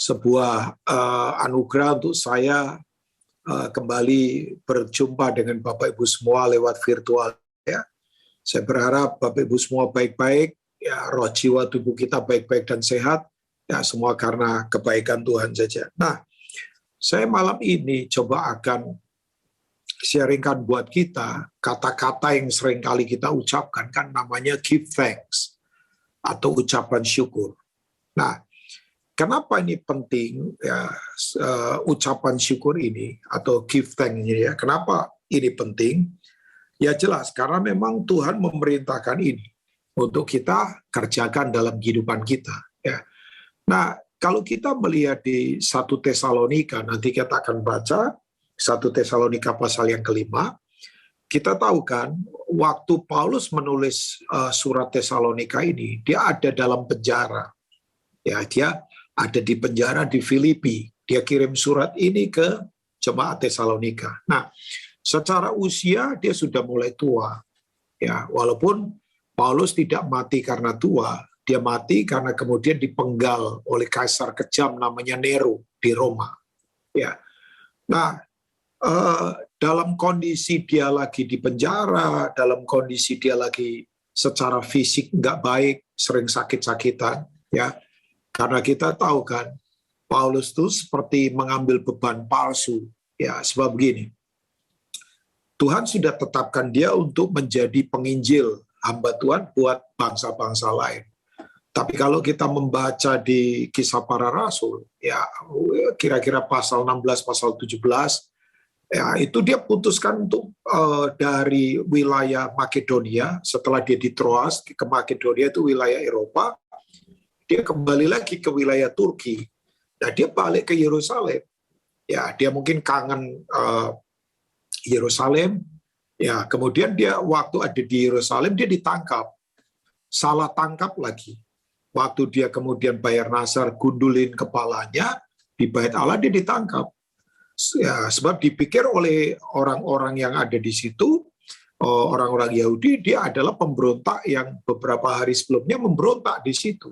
sebuah anugerah untuk saya kembali berjumpa dengan Bapak Ibu semua lewat virtual. Ya. Saya berharap Bapak Ibu semua baik-baik, ya, roh jiwa tubuh kita baik-baik dan sehat, ya semua karena kebaikan Tuhan saja. Nah, saya malam ini coba akan sharingkan buat kita kata-kata yang sering kali kita ucapkan, kan namanya give thanks atau ucapan syukur. Nah, kenapa ini penting ya, ucapan syukur ini atau give thanks ini ya? Kenapa ini penting? Ya jelas karena memang Tuhan memerintahkan ini untuk kita kerjakan dalam kehidupan kita. Ya. Nah, kalau kita melihat di 1 Tesalonika, nanti kita akan baca 1 Tesalonika pasal yang kelima, kita tahu kan waktu Paulus menulis surat Tesalonika ini, dia ada dalam penjara. Ya, dia ada di penjara di Filipi. Dia kirim surat ini ke jemaat Tesalonika. Nah, secara usia dia sudah mulai tua. Ya, walaupun Paulus tidak mati karena tua, dia mati karena kemudian dipenggal oleh kaisar kejam namanya Nero di Roma. Ya. Nah, dalam kondisi dia lagi di penjara, dalam kondisi dia lagi secara fisik nggak baik, sering sakit-sakitan, ya. Karena kita tahu kan, Paulus itu seperti mengambil beban palsu, ya. Sebab begini, Tuhan sudah tetapkan dia untuk menjadi penginjil hamba Tuhan buat bangsa-bangsa lain. Tapi kalau kita membaca di Kisah Para Rasul, ya kira-kira pasal 16, pasal 17, ya itu dia putuskan untuk dari wilayah Makedonia, setelah dia di Troas ke Makedonia itu wilayah Eropa, dia kembali lagi ke wilayah Turki. Nah, dia balik ke Yerusalem. Ya, dia mungkin kangen Yerusalem. Ya, kemudian dia waktu ada di Yerusalem dia ditangkap. Salah tangkap lagi. Waktu dia kemudian bayar nasar, gundulin kepalanya di Bait Allah, dia ditangkap. Ya, sebab dipikir oleh orang-orang yang ada di situ, orang-orang Yahudi, dia adalah pemberontak yang beberapa hari sebelumnya memberontak di situ.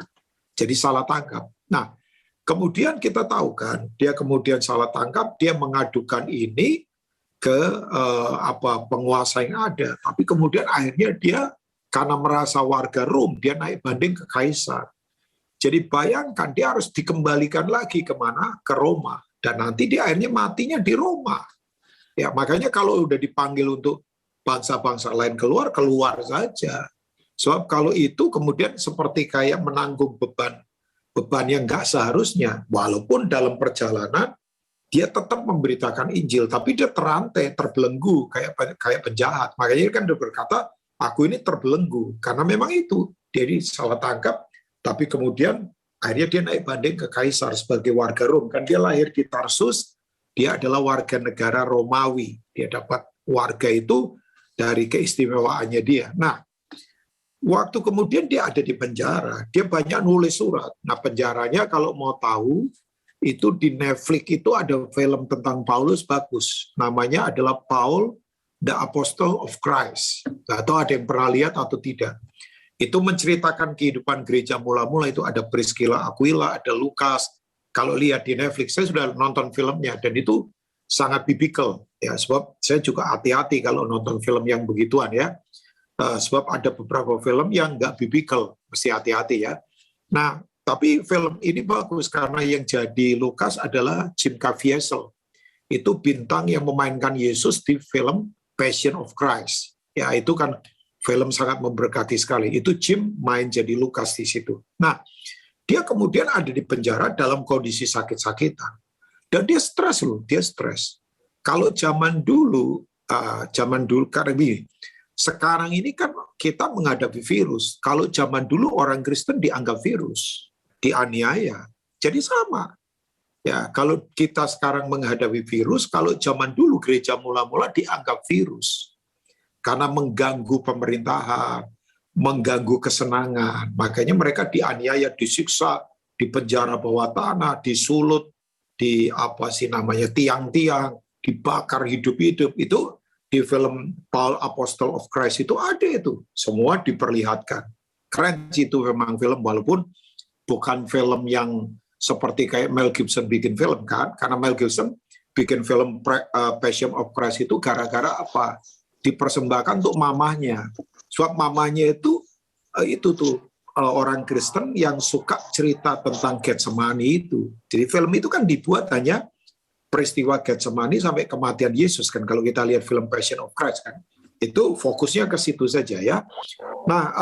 Jadi salah tangkap. Nah, kemudian kita tahu kan, dia kemudian salah tangkap, dia mengadukan ini ke penguasa yang ada. Tapi kemudian akhirnya dia karena merasa warga Rom, dia naik banding ke kaisar. Jadi bayangkan dia harus dikembalikan lagi kemana? Ke Roma. Dan nanti dia akhirnya matinya di Roma. Ya, makanya kalau udah dipanggil untuk bangsa-bangsa lain keluar, keluar saja. Sebab kalau itu kemudian seperti kayak menanggung beban yang nggak seharusnya. Walaupun dalam perjalanan dia tetap memberitakan Injil, tapi dia terantai, terbelenggu kayak penjahat. Makanya kan dia berkata, aku ini terbelenggu karena memang itu. Jadi salah tangkap, tapi kemudian akhirnya dia naik banding ke kaisar sebagai warga Rom. Kan dia lahir di Tarsus, dia adalah warga negara Romawi. Dia dapat warga itu dari keistimewaannya dia. Nah, waktu kemudian dia ada di penjara, dia banyak nulis surat. Nah, penjaranya kalau mau tahu, itu di Netflix itu ada film tentang Paulus bagus. Namanya adalah Paul, the Apostle of Christ. Nggak tahu ada yang pernah lihat atau tidak. Itu menceritakan kehidupan gereja mula-mula, itu ada Priscilla Aquila, ada Lukas. Kalau lihat di Netflix, saya sudah nonton filmnya, dan itu sangat biblical. Ya, sebab saya juga hati-hati kalau nonton film yang begituan ya. Sebab ada beberapa film yang nggak biblical, mesti hati-hati ya. Nah, tapi film ini bagus karena yang jadi Lukas adalah Jim Caviezel. Itu bintang yang memainkan Yesus di film Passion of Christ. Ya, itu kan film sangat memberkati sekali. Itu Jim main jadi Lukas di situ. Nah, dia kemudian ada di penjara dalam kondisi sakit-sakitan. Dan dia stres loh, dia stres. Kalau zaman dulu karena ini, sekarang ini kan kita menghadapi virus. Kalau zaman dulu orang Kristen dianggap virus, dianiaya. Jadi sama. Ya, kalau kita sekarang menghadapi virus, kalau zaman dulu gereja mula-mula dianggap virus. Karena mengganggu pemerintahan, mengganggu kesenangan. Makanya mereka dianiaya, disiksa, dipenjara bawah tanah, disulut, di tiang-tiang, dibakar hidup-hidup. Itu di film Paul Apostle of Christ itu ada itu. Semua diperlihatkan. Keren sih itu memang film, walaupun bukan film yang seperti kayak Mel Gibson bikin film kan, karena Mel Gibson bikin film Passion of Christ itu gara-gara apa? Dipersembahkan untuk mamahnya. Sebab mamahnya itu tuh orang Kristen yang suka cerita tentang Getsemani itu. Jadi film itu kan dibuat hanya peristiwa Getsemani sampai kematian Yesus kan. Kalau kita lihat film Passion of Christ kan, itu fokusnya ke situ saja ya. Nah,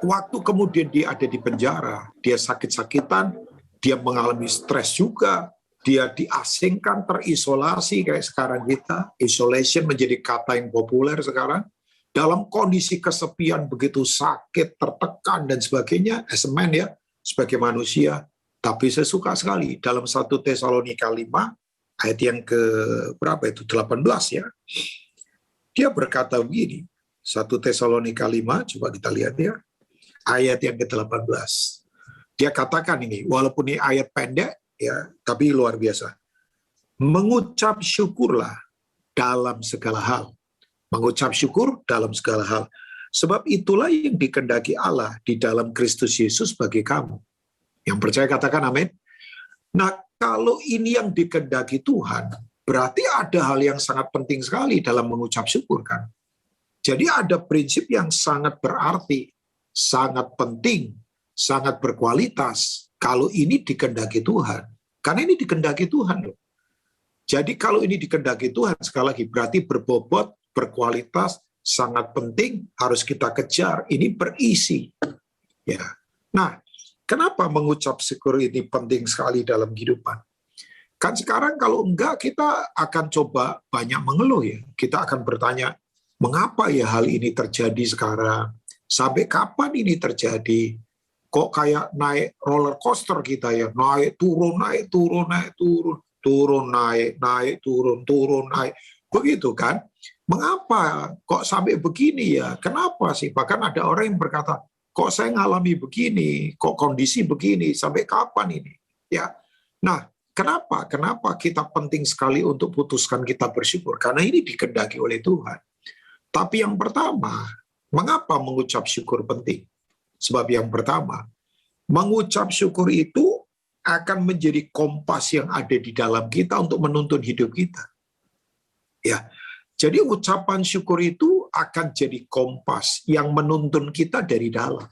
waktu kemudian dia ada di penjara, dia sakit-sakitan, dia mengalami stres juga, dia diasingkan, terisolasi kayak sekarang kita. Isolation menjadi kata yang populer sekarang. Dalam kondisi kesepian begitu sakit, tertekan dan sebagainya, as a man ya, sebagai manusia. Tapi saya suka sekali dalam 1 Tesalonika 5 ayat yang ke berapa itu 18 ya. Dia berkata begini, 1 Tesalonika 5, coba kita lihat ya. Ayat yang ke-18. Dia katakan ini, walaupun ini ayat pendek ya, tapi luar biasa. Mengucap syukurlah dalam segala hal. Mengucap syukur dalam segala hal. Sebab itulah yang dikehendaki Allah di dalam Kristus Yesus bagi kamu. Yang percaya katakan amin. Nah, kalau ini yang dikehendaki Tuhan, berarti ada hal yang sangat penting sekali dalam mengucap syukur kan. Jadi ada prinsip yang sangat berarti, sangat penting, sangat berkualitas kalau ini dikehendaki Tuhan. Karena ini dikehendaki Tuhan loh. Jadi kalau ini dikehendaki Tuhan, sekali lagi berarti berbobot, berkualitas, sangat penting, harus kita kejar, ini berisi. Ya. Nah, kenapa mengucap syukur ini penting sekali dalam kehidupan? Kan sekarang kalau enggak, kita akan coba banyak mengeluh ya. Kita akan bertanya, mengapa ya hal ini terjadi sekarang? Sampai kapan ini terjadi? Kok kayak naik roller coaster kita ya, naik turun, naik turun, naik turun, turun, naik, naik, turun, turun, naik. Begitu kan? Mengapa kok sampai begini ya? Kenapa sih? Bahkan ada orang yang berkata, kok saya ngalami begini? Kok kondisi begini? Sampai kapan ini? Ya. Nah, kenapa? Kenapa kita penting sekali untuk putuskan kita bersyukur? Karena ini dikehendaki oleh Tuhan. Tapi yang pertama, mengapa mengucap syukur penting? Sebab yang pertama, mengucap syukur itu akan menjadi kompas yang ada di dalam kita untuk menuntun hidup kita. Ya, jadi ucapan syukur itu akan jadi kompas yang menuntun kita dari dalam.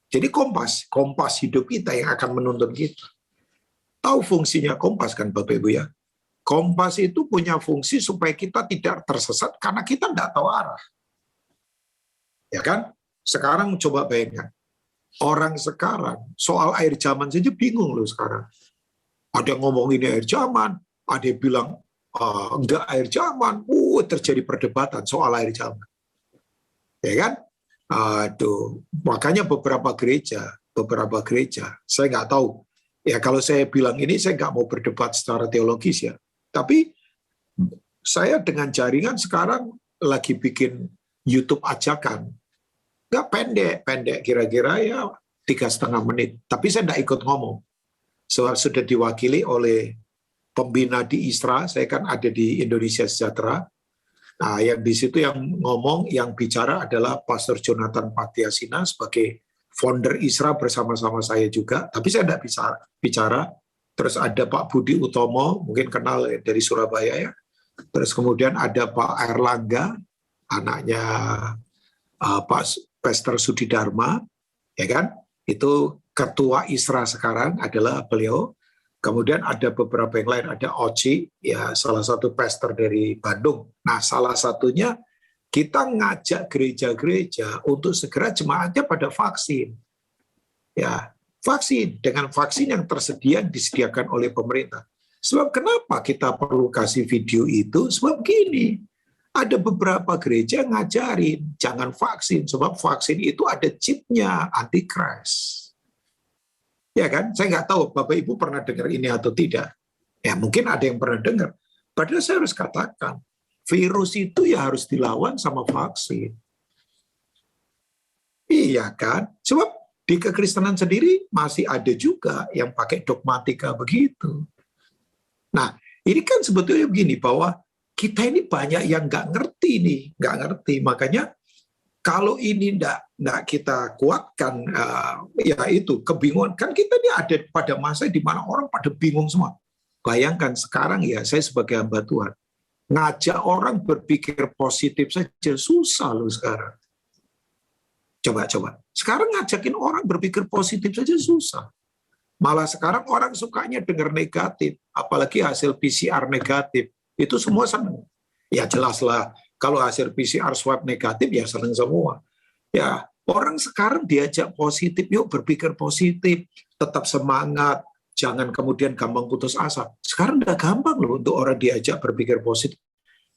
Jadi kompas hidup kita yang akan menuntun kita. Tahu fungsinya kompas kan Bapak Ibu ya? Kompas itu punya fungsi supaya kita tidak tersesat karena kita tidak tahu arah. Ya kan? Sekarang coba bayangkan. Orang sekarang soal air zaman saja bingung loh sekarang. Ada yang ngomong ini air zaman, ada yang bilang enggak air zaman, terjadi perdebatan soal air zaman. Ya kan? Aduh, makanya beberapa gereja, saya nggak tahu. Ya kalau saya bilang ini, saya nggak mau berdebat secara teologis ya. Tapi saya dengan jaringan sekarang lagi bikin YouTube ajakan. Nggak pendek, kira-kira ya 3,5 menit. Tapi saya nggak ikut ngomong. Soal sudah diwakili oleh pembina di ISRA, saya kan ada di Indonesia Sejahtera. Nah, yang di situ yang ngomong, yang bicara adalah Pastor Jonathan Patiasina sebagai founder ISRA bersama-sama saya juga. Tapi saya tidak bisa bicara. Terus ada Pak Budi Utomo, mungkin kenal dari Surabaya ya. Terus kemudian ada Pak Erlangga, anaknya Pak Pastor Sudidharma, ya kan? Itu ketua ISRA sekarang adalah beliau. Kemudian ada beberapa yang lain, ada Oci, ya salah satu pastor dari Bandung. Nah, salah satunya kita ngajak gereja-gereja untuk segera jemaatnya pada vaksin. Ya, vaksin dengan vaksin yang tersedia disediakan oleh pemerintah. Sebab kenapa kita perlu kasih video itu? Sebab gini, ada beberapa gereja yang ngajarin jangan vaksin, sebab vaksin itu ada chipnya antikris. Ya kan? Saya nggak tahu Bapak Ibu pernah dengar ini atau tidak. Ya mungkin ada yang pernah dengar. Padahal saya harus katakan, virus itu ya harus dilawan sama vaksin. Iya kan? Sebab di kekristenan sendiri masih ada juga yang pakai dogmatika begitu. Nah, ini kan sebetulnya begini, bahwa kita ini banyak yang nggak ngerti nih, nggak ngerti. Makanya Kalau ini enggak kita kuatkan, ya itu kebingungan. Kan kita ini ada pada masa di mana orang pada bingung semua. Bayangkan sekarang ya, saya sebagai hamba Tuhan, ngajak orang berpikir positif saja susah loh sekarang. Coba. Sekarang ngajakin orang berpikir positif saja susah. Malah sekarang orang sukanya dengar negatif, apalagi hasil PCR negatif. Itu semua senang. Ya jelaslah, kalau hasil PCR swab negatif ya senang semua. Ya, orang sekarang diajak positif, yuk berpikir positif, tetap semangat, jangan kemudian gampang putus asa. Sekarang udah gampang loh untuk orang diajak berpikir positif.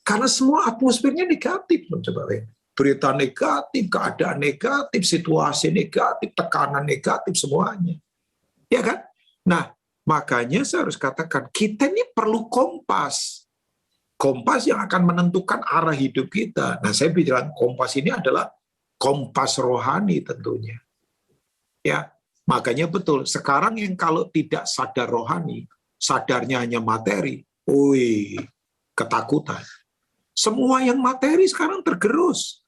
Karena semua atmosfernya negatif loh, coba lihat. Berita negatif, keadaan negatif, situasi negatif, tekanan negatif, semuanya. Ya kan? Nah, makanya saya harus katakan, kita ini perlu kompas. Kompas yang akan menentukan arah hidup kita. Nah, saya bilang kompas ini adalah kompas rohani tentunya. Ya, makanya betul. Sekarang yang kalau tidak sadar rohani, sadarnya hanya materi, ketakutan. Semua yang materi sekarang tergerus.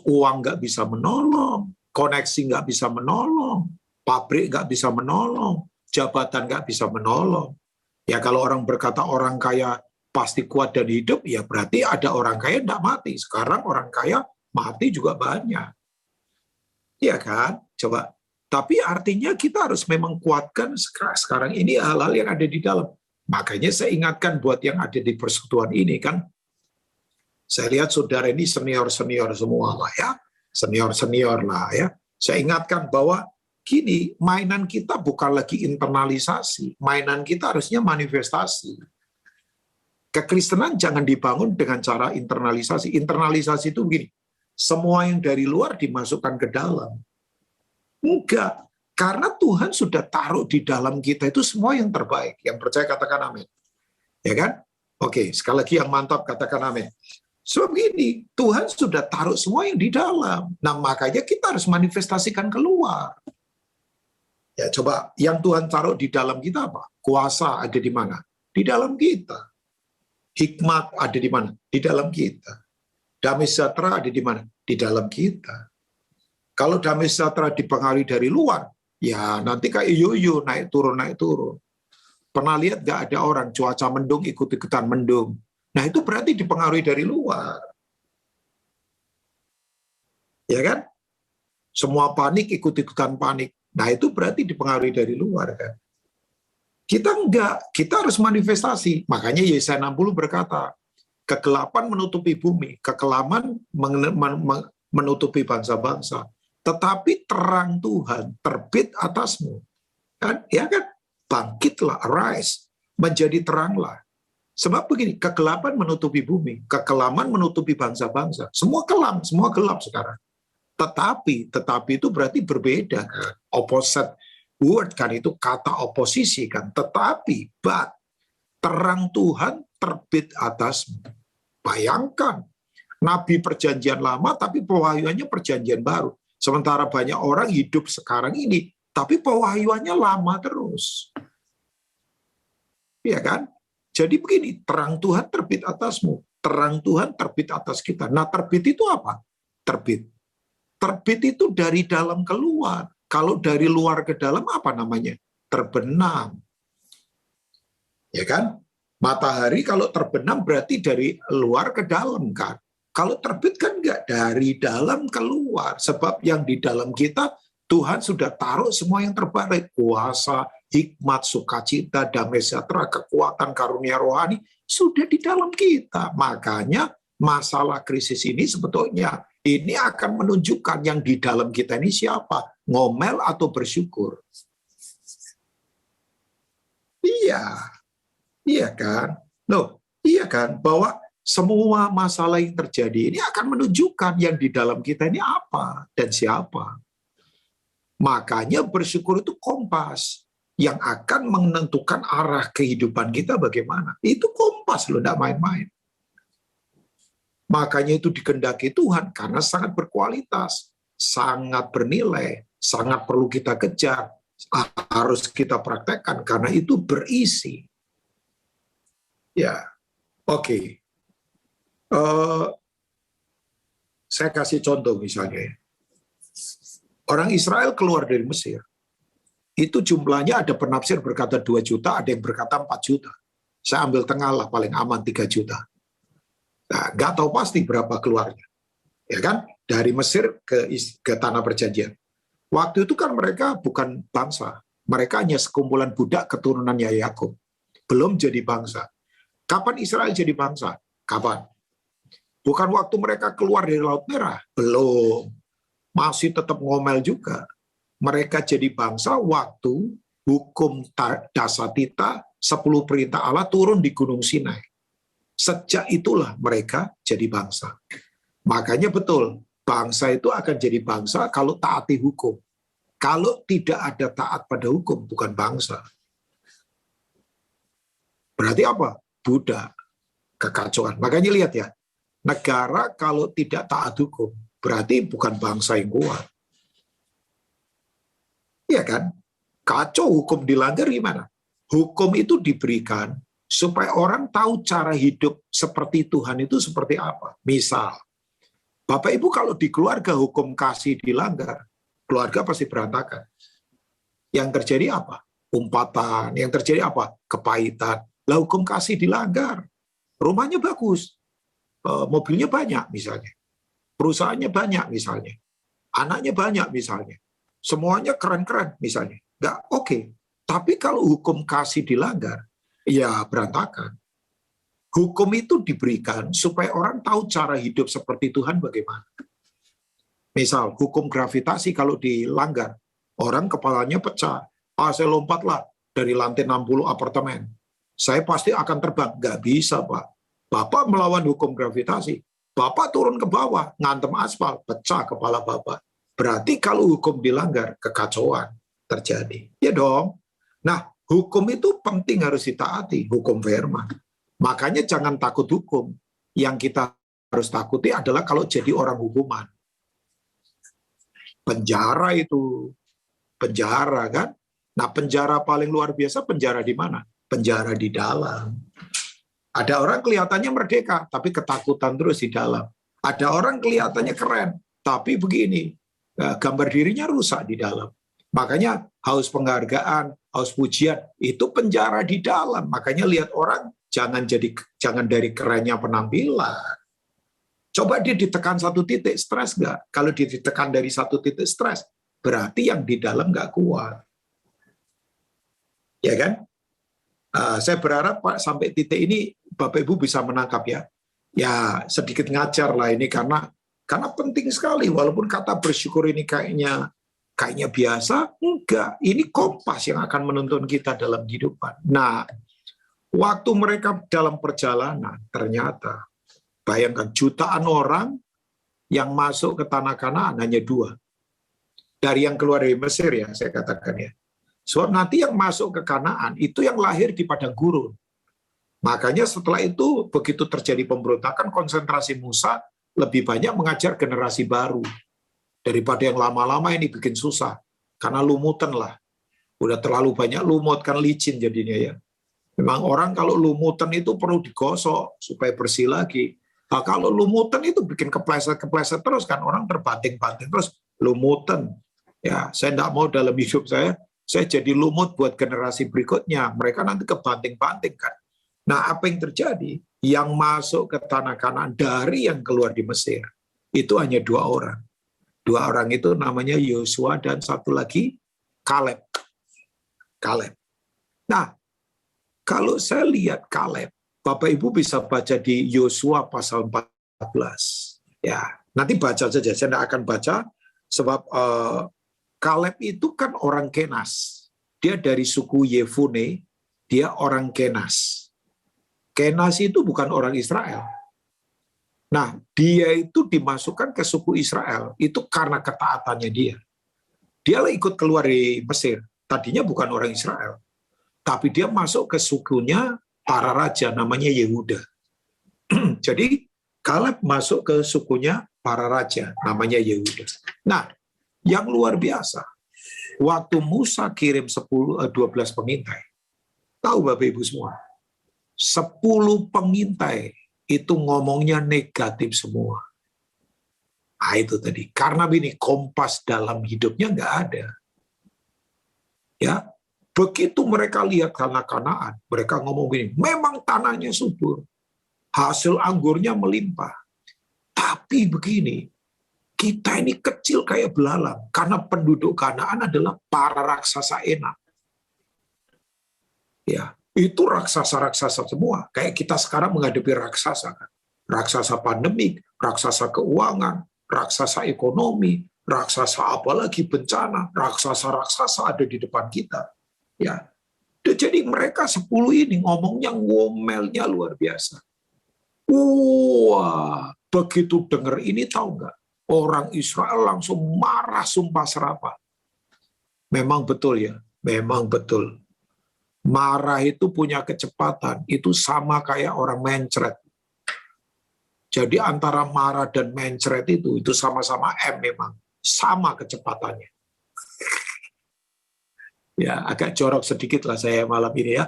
Uang nggak bisa menolong, koneksi nggak bisa menolong, pabrik nggak bisa menolong, jabatan nggak bisa menolong. Ya kalau orang berkata orang kaya pasti kuat dan hidup, ya berarti ada orang kaya nggak mati. Sekarang orang kaya mati juga banyak. Iya kan? Coba. Tapi artinya kita harus memang kuatkan sekarang ini hal-hal yang ada di dalam. Makanya saya ingatkan buat yang ada di persekutuan ini kan, saya lihat saudara ini senior-senior semua lah ya. Senior-senior lah ya. Saya ingatkan bahwa gini, mainan kita bukan lagi internalisasi, mainan kita harusnya manifestasi. Kekristenan jangan dibangun dengan cara internalisasi. Internalisasi itu begini, semua yang dari luar dimasukkan ke dalam. Enggak, karena Tuhan sudah taruh di dalam kita itu semua yang terbaik. Yang percaya katakan amin. Ya kan? Oke, sekali lagi yang mantap katakan amin. So begini, Tuhan sudah taruh semua yang di dalam. Nah, makanya kita harus manifestasikan keluar. Ya, coba yang Tuhan taruh di dalam kita apa? Kuasa ada di mana? Di dalam kita. Hikmat ada di mana? Di dalam kita. Damai sejahtera ada di mana? Di dalam kita. Kalau damai sejahtera dipengaruhi dari luar, ya nanti kayak yoyo, naik turun. Pernah lihat nggak ada orang cuaca mendung ikut-ikutan mendung? Nah itu berarti dipengaruhi dari luar. Ya kan? Semua panik ikut-ikutan panik. Nah itu berarti dipengaruhi dari luar kan. Kita enggak, kita harus manifestasi. Makanya Yesaya 60 berkata, kegelapan menutupi bumi, kekelaman menutupi bangsa-bangsa. Tetapi terang Tuhan terbit atasmu. Kan? Ya kan? Bangkitlah, arise, menjadi teranglah. Sebab begini, kegelapan menutupi bumi, kekelaman menutupi bangsa-bangsa. Semua kelam, semua gelap sekarang. Tetapi itu berarti berbeda kan? Opposite word kan, itu kata oposisi kan. Tetapi, but, terang Tuhan terbit atasmu. Bayangkan, Nabi perjanjian lama tapi pewahyuannya perjanjian baru. Sementara banyak orang hidup sekarang ini, tapi pewahyuannya lama terus. Iya kan? Jadi begini, terang Tuhan terbit atasmu. Terang Tuhan terbit atas kita. Nah, terbit itu apa? Terbit. Terbit itu dari dalam keluar. Kalau dari luar ke dalam apa namanya? Terbenam. Ya kan? Matahari kalau terbenam berarti dari luar ke dalam kan? Kalau terbit kan enggak, dari dalam keluar. Sebab yang di dalam kita, Tuhan sudah taruh semua yang terbaik. Kuasa, hikmat, sukacita, damai sejahtera, kekuatan, karunia rohani, sudah di dalam kita. Makanya masalah krisis ini sebetulnya, ini akan menunjukkan yang di dalam kita ini siapa. Ngomel atau bersyukur. Iya kan? Loh, iya kan? Bahwa semua masalah yang terjadi ini akan menunjukkan yang di dalam kita ini apa dan siapa. Makanya bersyukur itu kompas yang akan menentukan arah kehidupan kita bagaimana. Itu kompas loh, tidak main-main. Makanya itu dikehendaki Tuhan karena sangat berkualitas, sangat bernilai, sangat perlu kita kejar, harus kita praktekkan karena itu berisi. Ya, oke. Saya kasih contoh misalnya. Orang Israel keluar dari Mesir. Itu jumlahnya ada penafsir berkata 2 juta, ada yang berkata 4 juta. Saya ambil tengah lah, paling aman 3 juta. Nah, nggak tahu pasti berapa keluarnya. Ya kan? Dari Mesir ke tanah perjanjian. Waktu itu kan mereka bukan bangsa. Mereka hanya sekumpulan budak keturunannya Yakub. Belum jadi bangsa. Kapan Israel jadi bangsa? Kapan? Bukan waktu mereka keluar dari Laut Merah. Belum. Masih tetap ngomel juga. Mereka jadi bangsa waktu hukum Dasatita, 10 perintah Allah turun di Gunung Sinai. Sejak itulah mereka jadi bangsa. Makanya betul, bangsa itu akan jadi bangsa kalau taati hukum. Kalau tidak ada taat pada hukum, bukan bangsa. Berarti apa? Budak, kekacauan. Makanya lihat ya, negara kalau tidak taat hukum, berarti bukan bangsa yang kuat. Iya kan? Kacau, hukum dilanggar gimana? Hukum itu diberikan supaya orang tahu cara hidup seperti Tuhan itu seperti apa. Misal, Bapak Ibu kalau di keluarga hukum kasih dilanggar, keluarga pasti berantakan. Yang terjadi apa? Umpatan. Yang terjadi apa? Kepahitan. Lah hukum kasih dilanggar. Rumahnya bagus. Mobilnya banyak misalnya. Perusahaannya banyak misalnya. Anaknya banyak misalnya. Semuanya keren-keren misalnya. Nggak oke. Tapi kalau hukum kasih dilanggar, ya berantakan. Hukum itu diberikan supaya orang tahu cara hidup seperti Tuhan bagaimana. Misal, hukum gravitasi kalau dilanggar, orang kepalanya pecah. Saya lompatlah dari lantai 60 apartemen. Saya pasti akan terbang. Nggak bisa, Pak. Bapak melawan hukum gravitasi. Bapak turun ke bawah, ngantem aspal, pecah kepala Bapak. Berarti kalau hukum dilanggar, kekacauan terjadi. Ya dong. Nah, hukum itu penting harus ditaati, hukum firman. Makanya jangan takut hukum. Yang kita harus takuti adalah kalau jadi orang hukuman. Penjara itu, penjara kan? Nah, penjara paling luar biasa penjara di mana? Penjara di dalam. Ada orang kelihatannya merdeka, tapi ketakutan terus di dalam. Ada orang kelihatannya keren, tapi begini, gambar dirinya rusak di dalam. Makanya haus penghargaan, haus pujian, itu penjara di dalam. Makanya lihat orang jangan dari kerennya penampilan. Coba dia ditekan satu titik, stres nggak? Kalau dia ditekan dari satu titik stres, berarti yang di dalam nggak kuat. Ya kan? Saya berharap Pak sampai titik ini Bapak Ibu bisa menangkap ya. Ya sedikit ngajar lah ini karena penting sekali. Walaupun kata bersyukur ini kayaknya biasa, enggak. Ini kompas yang akan menuntun kita dalam kehidupan. Nah, waktu mereka dalam perjalanan, ternyata bayangkan jutaan orang yang masuk ke tanah Kanaan hanya 2. Dari yang keluar dari Mesir ya, saya katakan ya. Sebab nanti yang masuk ke Kanaan itu yang lahir di padang gurun. Makanya setelah itu begitu terjadi pemberontakan, konsentrasi Musa lebih banyak mengajar generasi baru. Daripada yang lama-lama ini bikin susah. Karena lumutan lah. Udah terlalu banyak lumut, kan licin jadinya ya. Memang orang kalau lumutan itu perlu digosok supaya bersih lagi. Nah, kalau lumutan itu bikin kepleset-kepleset terus kan. Orang terbanting-banting terus. Lumutan. Ya, saya tidak mau dalam hidup saya jadi lumut buat generasi berikutnya. Mereka nanti kebanting-banting kan. Nah, apa yang terjadi? Yang masuk ke tanah Kanaan dari yang keluar di Mesir, itu hanya 2 orang. 2 orang itu namanya Yosua dan satu lagi Kaleb. Nah, kalau saya lihat Kaleb, Bapak Ibu bisa baca di Yosua pasal 14. Ya, nanti baca saja, saya tidak akan baca, sebab Kaleb itu kan orang Kenas. Dia dari suku Yefune, dia orang Kenas. Kenas itu bukan orang Israel. Nah, dia itu dimasukkan ke suku Israel, itu karena ketaatannya dia. Dia ikut keluar dari Mesir. Tadinya bukan orang Israel. Tapi dia masuk ke sukunya para raja, namanya Yehuda. Jadi, Kaleb masuk ke sukunya para raja, namanya Yehuda. Nah, yang luar biasa, waktu Musa kirim 12 pengintai, tahu Bapak Ibu semua, 10 pengintai itu ngomongnya negatif semua. Nah, itu tadi. Karena ini kompas dalam hidupnya nggak ada. Ya, begitu mereka lihat tanah Kanaan, mereka ngomong gini, memang tanahnya subur, hasil anggurnya melimpah. Tapi begini, kita ini kecil kayak belalang, karena penduduk Kanaan adalah para raksasa enak. Ya, itu raksasa-raksasa semua. Kayak kita sekarang menghadapi raksasa, kan? Raksasa pandemik, raksasa keuangan, raksasa ekonomi, raksasa apalagi bencana, raksasa-raksasa ada di depan kita. Ya, jadi mereka 10 ini ngomongnya ngomelnya luar biasa. Wah, begitu dengar ini tahu nggak? Orang Israel langsung marah sumpah serapah. Memang betul ya, memang betul. Marah itu punya kecepatan, itu sama kayak orang mencret. Jadi antara marah dan mencret itu sama-sama M memang, sama kecepatannya. Ya, agak jorok sedikit lah saya malam ini ya.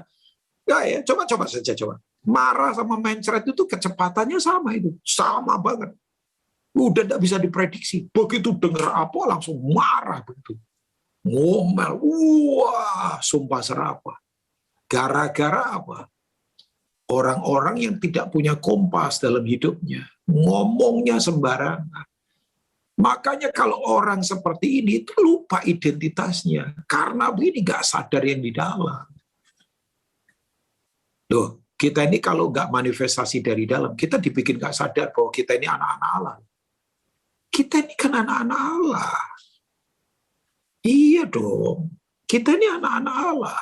Ya, coba saja coba. Marah sama mencret itu kecepatannya sama itu, sama banget. Udah tidak bisa diprediksi. Begitu dengar apa langsung marah begitu. Ngomel, wah, sumpah serapah. Gara-gara apa? Orang-orang yang tidak punya kompas dalam hidupnya, ngomongnya sembarangan. Makanya kalau orang seperti ini itu lupa identitasnya, karena begini nggak sadar yang di dalam. Loh, kita ini kalau nggak manifestasi dari dalam, kita dibikin nggak sadar bahwa kita ini anak-anak Allah. Kita ini kan anak-anak Allah. Iya dong, kita ini anak-anak Allah.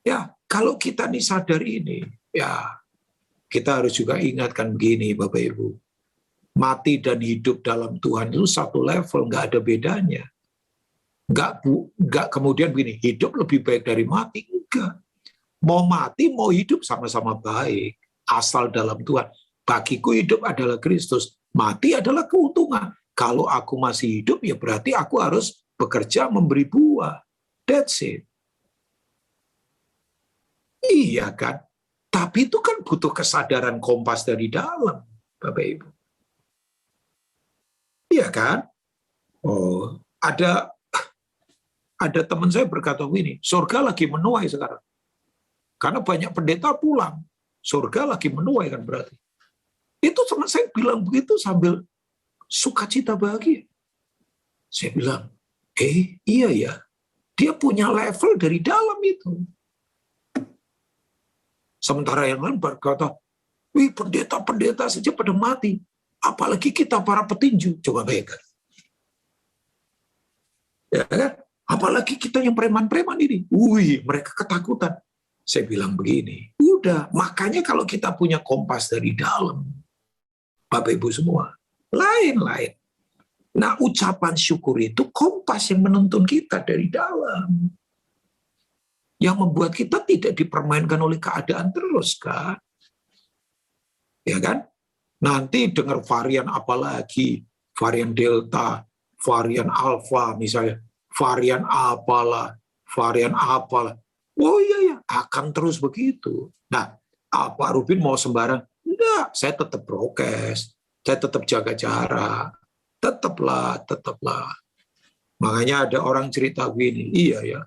Ya, kalau kita nih sadar ini, ya kita harus juga ingatkan begini, Bapak Ibu. Mati dan hidup dalam Tuhan itu satu level, nggak ada bedanya. Nggak kemudian begini, hidup lebih baik dari mati, enggak. Mau mati, mau hidup sama-sama baik, asal dalam Tuhan. Bagiku hidup adalah Kristus, mati adalah keuntungan. Kalau aku masih hidup, ya berarti aku harus bekerja memberi buah. That's it. Iya kan? Tapi itu kan butuh kesadaran kompas dari dalam, Bapak Ibu. Iya kan? Oh, ada teman saya berkata begini, surga lagi menuai sekarang. Karena banyak pendeta pulang, surga lagi menuai kan berarti. Itu teman saya bilang begitu sambil sukacita bahagia. Saya bilang, iya ya, dia punya level dari dalam itu. Sementara yang lain berkata, wih pendeta-pendeta saja pada mati. Apalagi kita para petinju. Coba bayangkan. Ya kan? Apalagi kita yang preman-preman ini. Wih, mereka ketakutan. Saya bilang begini, udah, makanya kalau kita punya kompas dari dalam, Bapak Ibu semua, lain-lain. Nah, ucapan syukur itu kompas yang menuntun kita dari dalam. Yang membuat kita tidak dipermainkan oleh keadaan terus, kan? Ya kan? Nanti dengar varian apa lagi, varian Delta, varian Alpha misalnya, varian apalah. Oh iya, akan terus begitu. Nah, Pak Rubin mau sembarang? Enggak, saya tetap prokes, saya tetap jaga jarak, tetaplah. Makanya ada orang cerita begini, iya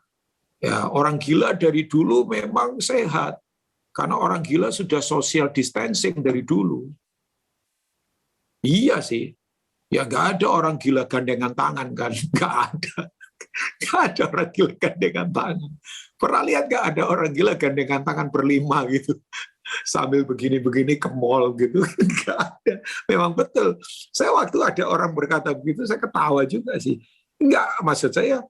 ya, orang gila dari dulu memang sehat, karena orang gila sudah social distancing dari dulu. Iya sih, ya nggak ada orang gila gandengan tangan kan, nggak ada orang gila gandengan tangan. Pernah lihat nggak ada orang gila gandengan tangan berlima gitu, sambil begini-begini ke mall gitu? Nggak ada. Memang betul. Saya waktu ada orang berkata begitu, saya ketawa juga sih. Nggak, maksud saya,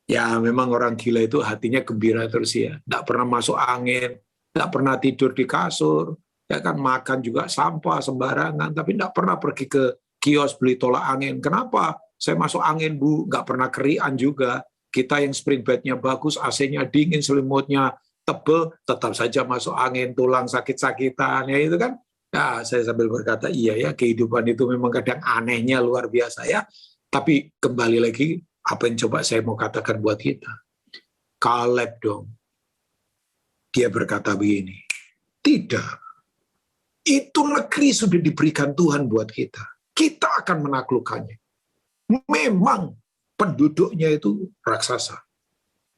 ya memang orang gila itu hatinya gembira terus ya, nggak pernah masuk angin, nggak pernah tidur di kasur, ya kan, makan juga sampah sembarangan, tapi nggak pernah pergi ke kios beli tolak angin. Kenapa? Saya masuk angin, Bu, nggak pernah kerian juga. Kita yang spring bed-nya bagus, AC-nya dingin, selimutnya tebel, tetap saja masuk angin, tulang sakit-sakitan, ya itu kan. Nah, saya sambil berkata, iya ya, kehidupan itu memang kadang anehnya luar biasa ya. Tapi kembali lagi, apa yang coba saya mau katakan buat kita? Kaleb dong. Dia berkata begini, tidak. Itu negeri sudah diberikan Tuhan buat kita. kita akan menaklukkannya. Memang penduduknya itu raksasa,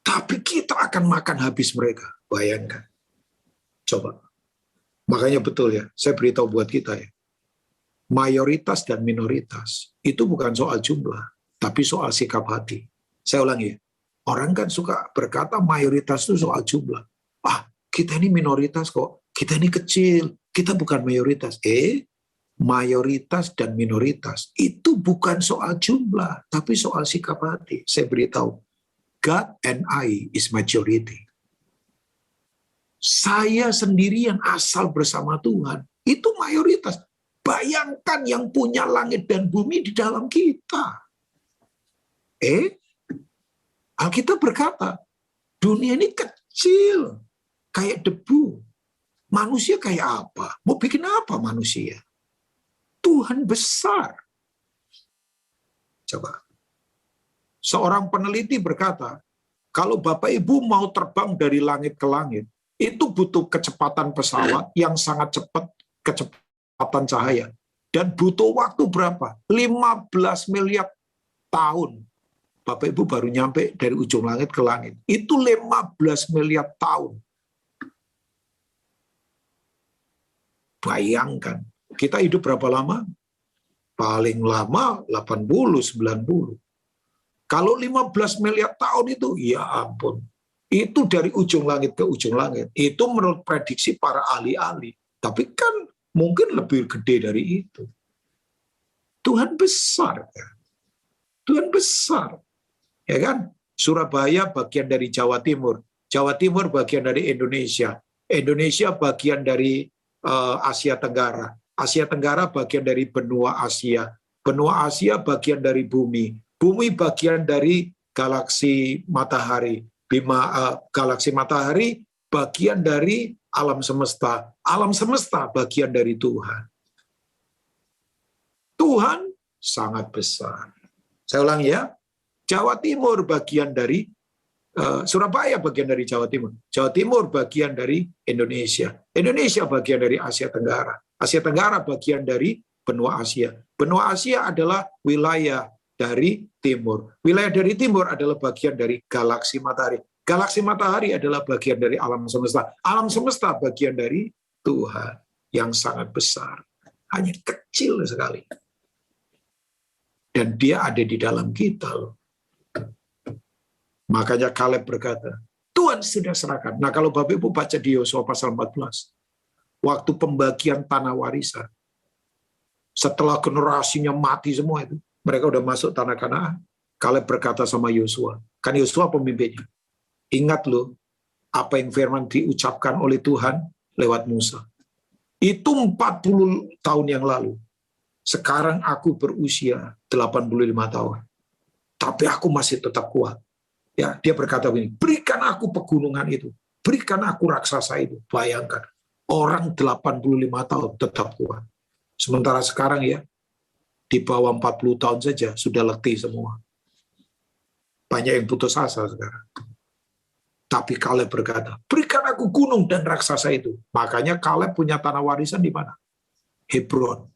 tapi kita akan makan habis mereka. Bayangkan. Coba. Makanya betul ya, saya beritahu buat kita ya. Mayoritas dan minoritas itu bukan soal jumlah, tapi soal sikap hati. Saya ulangi ya. Orang kan suka berkata mayoritas itu soal jumlah. Ah, kita ini minoritas kok. Kita ini kecil. Kita bukan mayoritas. Mayoritas dan minoritas itu bukan soal jumlah, tapi soal sikap hati. Saya beritahu, God and I is majority. Saya sendiri yang asal bersama Tuhan, itu mayoritas. Bayangkan yang punya langit dan bumi di dalam kita. Alkitab berkata, dunia ini kecil, kayak debu. Manusia kayak apa? Mau bikin apa manusia? Tuhan besar. Coba. Seorang peneliti berkata, kalau Bapak Ibu mau terbang dari langit ke langit, itu butuh kecepatan pesawat yang sangat cepat, kecepatan cahaya. Dan butuh waktu berapa? 15 miliar tahun. Bapak Ibu baru nyampe dari ujung langit ke langit. Itu 15 miliar tahun. Bayangkan, kita hidup berapa lama? Paling lama 80-90. Kalau 15 miliar tahun itu, ya ampun. Itu dari ujung langit ke ujung langit. Itu menurut prediksi para ahli-ahli. Tapi kan mungkin lebih gede dari itu. Tuhan besar. Kan? Tuhan besar. Ya kan? Surabaya bagian dari Jawa Timur. Jawa Timur bagian dari Indonesia. Indonesia bagian dari Asia Tenggara. Asia Tenggara bagian dari benua Asia. Benua Asia bagian dari bumi. Bumi bagian dari galaksi matahari. Galaksi matahari bagian dari alam semesta. Alam semesta bagian dari Tuhan. Tuhan sangat besar. Saya ulangi ya. Jawa Timur bagian dari Surabaya bagian dari Jawa Timur. Jawa Timur bagian dari Indonesia. Indonesia bagian dari Asia Tenggara. Asia Tenggara bagian dari benua Asia. Benua Asia adalah wilayah dari timur. Wilayah dari timur adalah bagian dari galaksi matahari. Galaksi matahari adalah bagian dari alam semesta. Alam semesta bagian dari Tuhan yang sangat besar. Hanya kecil sekali. Dan dia ada di dalam kita loh. Makanya Kaleb berkata, Tuhan sudah serahkan. Nah kalau Bapak Ibu baca di Yosua pasal 14, waktu pembagian tanah warisan, setelah generasinya mati semua itu, mereka udah masuk tanah Kanaan. Kaleb berkata sama Yosua, kan Yosua pemimpinnya, ingat loh, apa yang firman diucapkan oleh Tuhan lewat Musa. Itu 40 tahun yang lalu. Sekarang aku berusia 85 tahun. Tapi aku masih tetap kuat. Ya, dia berkata begini, berikan aku pegunungan itu. Berikan aku raksasa itu. Bayangkan, orang 85 tahun tetap kuat. Sementara sekarang ya, di bawah 40 tahun saja sudah letih semua. Banyak yang putus asa sekarang. Tapi Kaleb berkata, berikan aku gunung dan raksasa itu. Makanya Kaleb punya tanah warisan di mana? Hebron.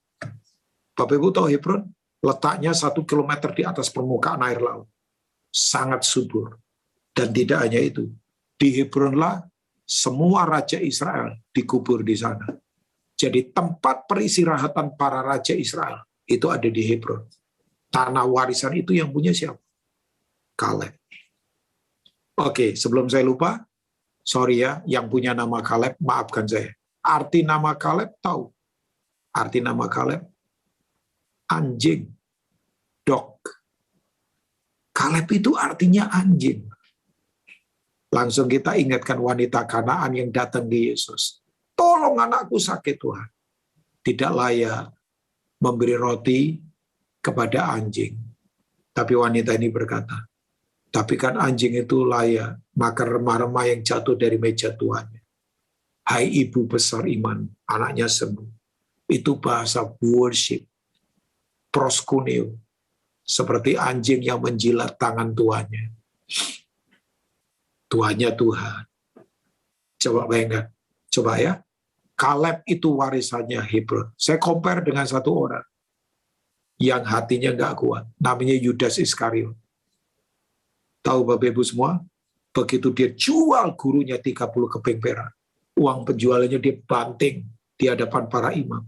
Bapak Ibu tahu Hebron? Letaknya 1 kilometer di atas permukaan air laut. Sangat subur. Dan tidak hanya itu. Di Hebronlah semua raja Israel dikubur di sana. Jadi tempat peristirahatan para raja Israel itu ada di Hebron. Tanah warisan itu yang punya siapa? Kaleb. Oke, sebelum saya lupa, sorry ya, yang punya nama Kaleb, maafkan saya. Arti nama Kaleb tahu? Arti nama Kaleb? Anjing. Dog. Kaleb itu artinya anjing. Langsung kita ingatkan wanita Kanaan yang datang di Yesus. Tolong anakku sakit Tuhan. Tidak layak memberi roti kepada anjing. Tapi wanita ini berkata, tapi kan anjing itu layak makan remah-remah yang jatuh dari meja tuannya. Hai ibu besar iman, anaknya sembuh. Itu bahasa worship. Proskuneo. Seperti anjing yang menjilat tangan tuannya. Tuannya Tuhan. Coba bayangkan. Coba ya. Kaleb itu warisannya Hebron. Saya compare dengan satu orang. yang hatinya nggak kuat. Namanya Yudas Iskariot. Tahu Bapak Ibu semua? Begitu dia jual gurunya 30 keping perak, uang penjualannya dia banting di hadapan para imam.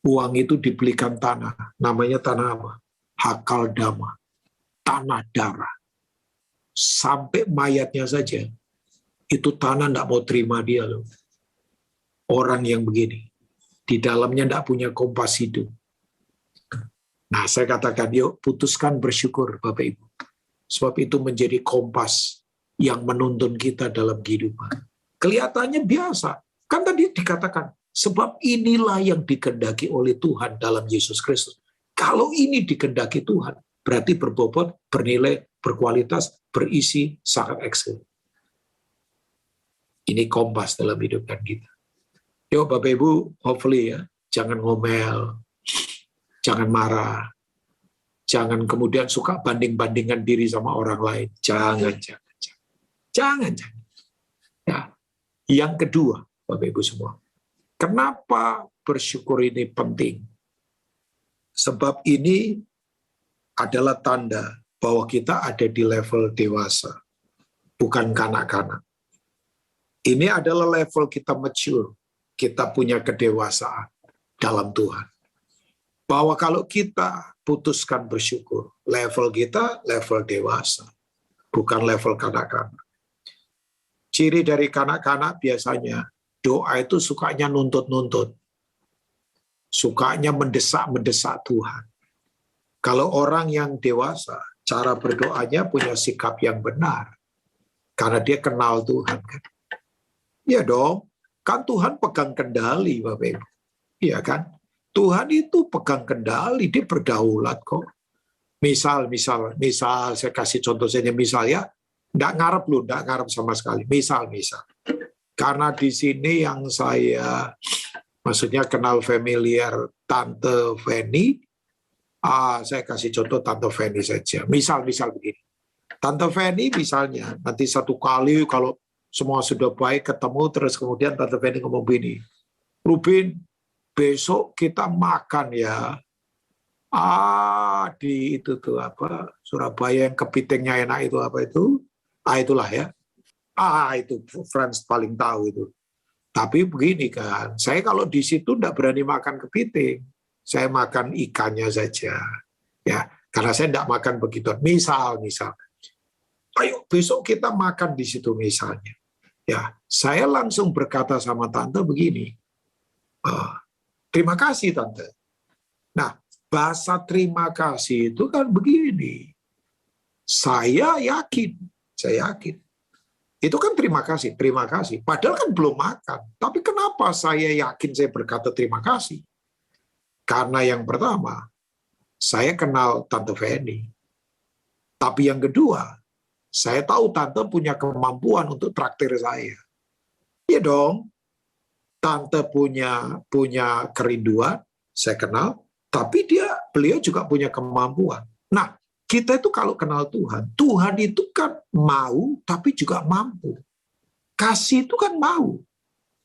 Uang itu dibelikan tanah. Namanya tanah apa? Hakal Dama. Tanah darah. Sampai mayatnya saja. Itu tanah nggak mau terima dia loh. Orang yang begini. Di dalamnya nggak punya kompas hidup. Nah, saya katakan, yuk putuskan bersyukur Bapak Ibu. Sebab itu menjadi kompas yang menuntun kita dalam kehidupan. Kelihatannya biasa. Kan tadi dikatakan, sebab inilah yang dikehendaki oleh Tuhan dalam Yesus Kristus. Kalau ini dikehendaki Tuhan, berarti berbobot, bernilai, berkualitas, berisi, sangat eksklusif. Ini kompas dalam hidup kita. Yuk Bapak Ibu, hopefully ya, jangan ngomel, jangan marah, jangan kemudian suka banding-bandingkan diri sama orang lain. Jangan. Ya. Yang kedua, Bapak Ibu semua, kenapa bersyukur ini penting? Sebab ini adalah tanda bahwa kita ada di level dewasa, bukan kanak-kanak. Ini adalah level kita mature, kita punya kedewasaan dalam Tuhan. Bahwa kalau kita putuskan bersyukur, level kita level dewasa, bukan level kanak-kanak. Ciri dari kanak-kanak biasanya, doa itu sukanya nuntut-nuntut. Sukanya mendesak-mendesak Tuhan. Kalau orang yang dewasa, cara berdoanya punya sikap yang benar. Karena dia kenal Tuhan. Kan? Ya dong, kan Tuhan pegang kendali, Bapak Ibu. Iya kan? Tuhan itu pegang kendali, dia berdaulat kok. Misal, saya kasih contoh saja, misalnya, enggak ngarep sama sekali. Misal. Karena di sini yang saya, maksudnya kenal familiar Tante Feni, saya kasih contoh Tante Feni saja. Misal begini. Tante Feni misalnya, nanti satu kali kalau semua sudah baik ketemu, terus kemudian Tante Feni ngomong begini, Ruben, besok kita makan ya. Di itu tuh apa, Surabaya yang kepitingnya enak itu apa itu? Itulah ya. Itu Friends paling tahu itu. Tapi begini kan, saya kalau di situ enggak berani makan kepiting. Saya makan ikannya saja. Ya, karena saya enggak makan begitu. Misal. Ayo besok kita makan di situ misalnya. Ya, saya langsung berkata sama Tante begini. Terima kasih Tante. Nah, bahasa terima kasih itu kan begini. Saya yakin. Itu kan terima kasih. Padahal kan belum makan. Tapi kenapa saya yakin saya berkata terima kasih? Karena yang pertama, saya kenal Tante Feni. Tapi yang kedua, saya tahu Tante punya kemampuan untuk traktir saya. Iya dong. Tante punya kerinduan, saya kenal, tapi beliau juga punya kemampuan. Nah, kita itu kalau kenal Tuhan itu kan mau, tapi juga mampu. Kasih itu kan mau,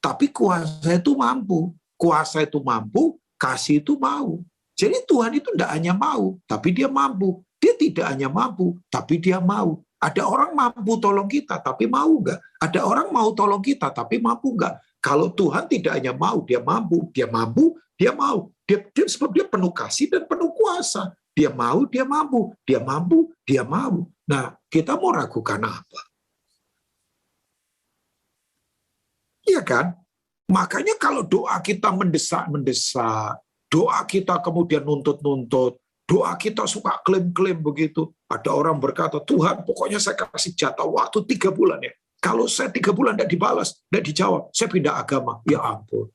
tapi kuasa itu mampu. Kuasa itu mampu, kasih itu mau. Jadi Tuhan itu tidak hanya mau, tapi dia mampu. Dia tidak hanya mampu, tapi dia mau. Ada orang mampu tolong kita, tapi mau nggak? Ada orang mau tolong kita, tapi mampu nggak? Kalau Tuhan tidak hanya mau, dia mampu, dia mau. Sebab dia penuh kasih dan penuh kuasa. Dia mau, dia mampu. Dia mampu, dia mau. Nah, kita mau ragukan apa? Iya kan? Makanya kalau doa kita mendesak, doa kita kemudian nuntut-nuntut, doa kita suka klaim-klaim begitu. Ada orang berkata, Tuhan pokoknya saya kasih jatah waktu 3 bulan ya. Kalau saya 3 bulan tidak dibalas, tidak dijawab, saya pindah agama. Ya ampun.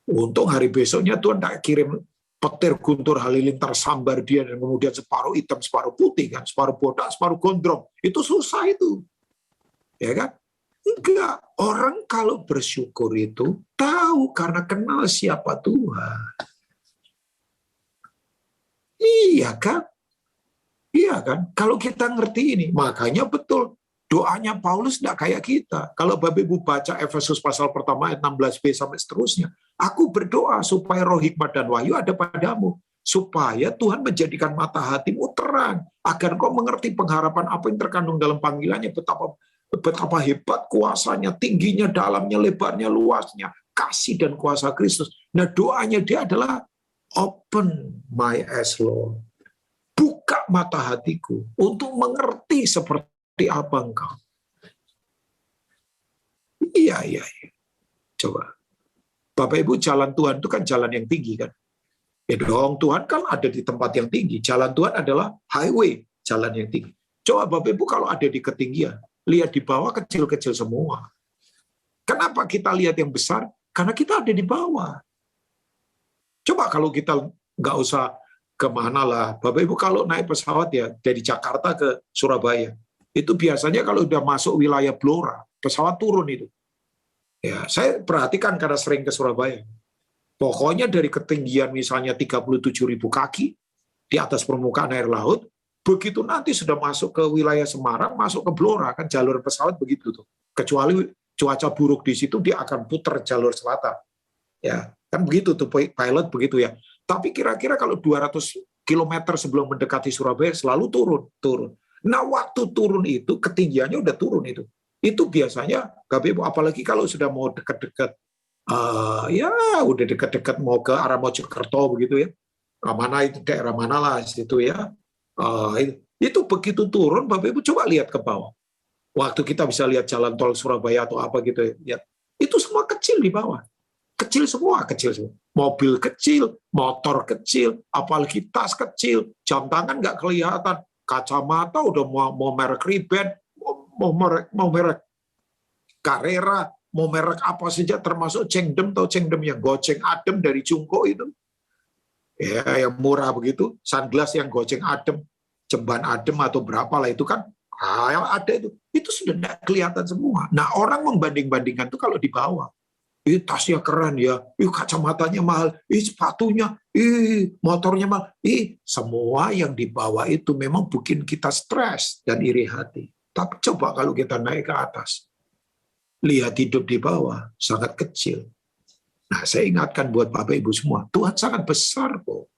Untung hari besoknya Tuhan tidak kirim petir guntur halilintar sambar dia, dan kemudian separuh hitam, separuh putih, kan, separuh botak, separuh gondrong. Itu susah itu. Ya kan? Enggak. Orang kalau bersyukur itu tahu karena kenal siapa Tuhan. Iya kan? Iya kan? Kalau kita ngerti ini, makanya betul Doanya Paulus tidak kayak kita. Kalau Bapak Ibu baca Efesus pasal pertama ayat 16b sampai seterusnya, aku berdoa supaya roh hikmat dan wahyu ada padamu, supaya Tuhan menjadikan mata hatimu terang, agar kau mengerti pengharapan apa yang terkandung dalam panggilannya, betapa hebat kuasanya, tingginya, dalamnya, lebarnya, luasnya, kasih dan kuasa Kristus. Nah, doanya dia adalah open my eyes, Lord. Buka mata hatiku untuk mengerti seperti apa engkau. Iya. Coba. Bapak Ibu, jalan Tuhan itu kan jalan yang tinggi kan? Ya dong, Tuhan kan ada di tempat yang tinggi. Jalan Tuhan adalah highway, jalan yang tinggi. Coba Bapak Ibu kalau ada di ketinggian, lihat di bawah kecil-kecil semua. Kenapa kita lihat yang besar? Karena kita ada di bawah. Coba kalau kita nggak usah kemana lah. Bapak Ibu kalau naik pesawat ya, dari Jakarta ke Surabaya, itu biasanya kalau udah masuk wilayah Blora, pesawat turun itu. Ya, saya perhatikan karena sering ke Surabaya. Pokoknya dari ketinggian misalnya 37.000 kaki di atas permukaan air laut, begitu nanti sudah masuk ke wilayah Semarang, masuk ke Blora, kan jalur pesawat begitu tuh. Kecuali cuaca buruk di situ, dia akan putar jalur selatan. Ya, kan begitu tuh pilot begitu ya. Tapi kira-kira kalau 200 km sebelum mendekati Surabaya selalu turun. Nah, waktu turun itu ketinggiannya udah turun itu. Itu biasanya apalagi kalau sudah mau dekat-dekat ya udah dekat-dekat mau ke arah Mojokerto begitu ya. Mana itu daerah mana lah situ ya. Itu begitu turun Bapak Ibu coba lihat ke bawah. Waktu kita bisa lihat jalan tol Surabaya atau apa gitu ya. Itu semua kecil di bawah. Kecil semua. Mobil kecil, motor kecil, apalagi tas kecil, jam tangan nggak kelihatan, kacamata udah mau merek Ray-Ban, mau merek Carrera, mau merek apa saja, termasuk Chengdem yang goceng adem dari Cungko itu. Ya, yang murah begitu, sunglass yang goceng adem, cemban adem atau berapa lah itu kan, yang ada itu sudah tidak kelihatan semua. Nah, orang membanding-bandingkan itu kalau di bawah. Tasnya keren ya, kacamatanya mahal, sepatunya, motornya mahal, semua yang dibawa itu memang bikin kita stres dan iri hati. Tapi coba kalau kita naik ke atas, lihat hidup di bawah, sangat kecil. Nah, saya ingatkan buat Bapak Ibu semua, Tuhan sangat besar kok.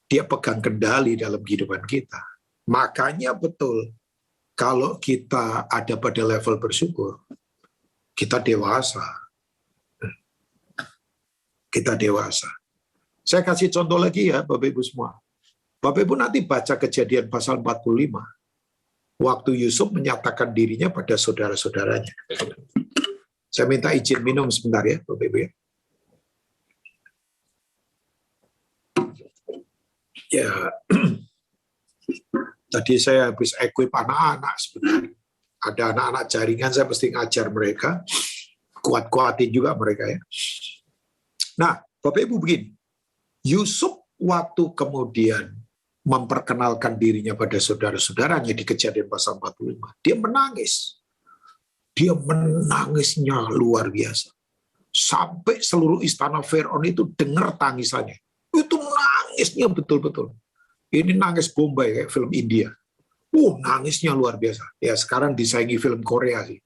Dia pegang kendali dalam kehidupan kita. Makanya betul, kalau kita ada pada level bersyukur, kita dewasa. Saya kasih contoh lagi ya, Bapak Ibu semua. Bapak Ibu nanti baca Kejadian pasal 45. Waktu Yusuf menyatakan dirinya pada saudara-saudaranya. Saya minta izin minum sebentar ya, Bapak Ibu ya. Ya, tadi saya habis equip anak-anak sebenarnya. Ada anak-anak jaringan, saya mesti ngajar mereka, kuat-kuatin juga mereka ya. Nah, Bapak Ibu begini, Yusuf waktu kemudian memperkenalkan dirinya pada saudara-saudaranya di Kejadian pasal 45, dia menangis. Dia menangisnya luar biasa. Sampai seluruh istana Firaun itu dengar tangisannya. Itu nangisnya betul-betul. Ini nangis Bombay kayak film India. Nangisnya luar biasa. Ya sekarang disaingi film Korea sih.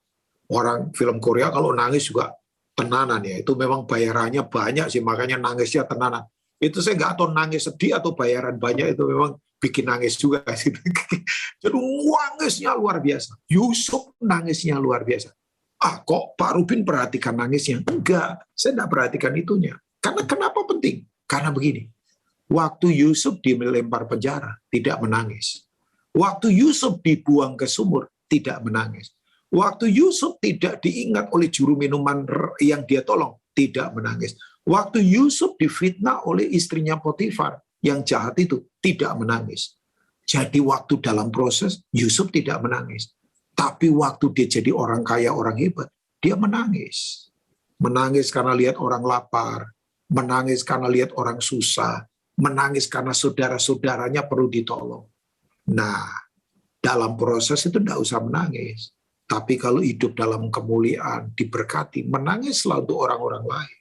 Orang film Korea kalau nangis juga tenanan ya. Itu memang bayarannya banyak sih, makanya nangisnya tenanan. Itu saya nggak tahu nangis sedih atau bayaran banyak, itu memang bikin nangis juga. Jadi nangisnya luar biasa. Yusuf nangisnya luar biasa. Kok Pak Rubin perhatikan nangisnya? Enggak, saya nggak perhatikan itunya. Karena kenapa penting? Karena begini, waktu Yusuf dilempar penjara, tidak menangis. Waktu Yusuf dibuang ke sumur, tidak menangis. Waktu Yusuf tidak diingat oleh juru minuman yang dia tolong, tidak menangis. Waktu Yusuf difitnah oleh istrinya Potifar, yang jahat itu, tidak menangis. Jadi waktu dalam proses, Yusuf tidak menangis. Tapi waktu dia jadi orang kaya, orang hebat, dia menangis. Menangis karena lihat orang lapar, menangis karena lihat orang susah, menangis karena saudara-saudaranya perlu ditolong. Nah, dalam proses itu tidak usah menangis. Tapi kalau hidup dalam kemuliaan, diberkati, menangislah untuk orang-orang lain.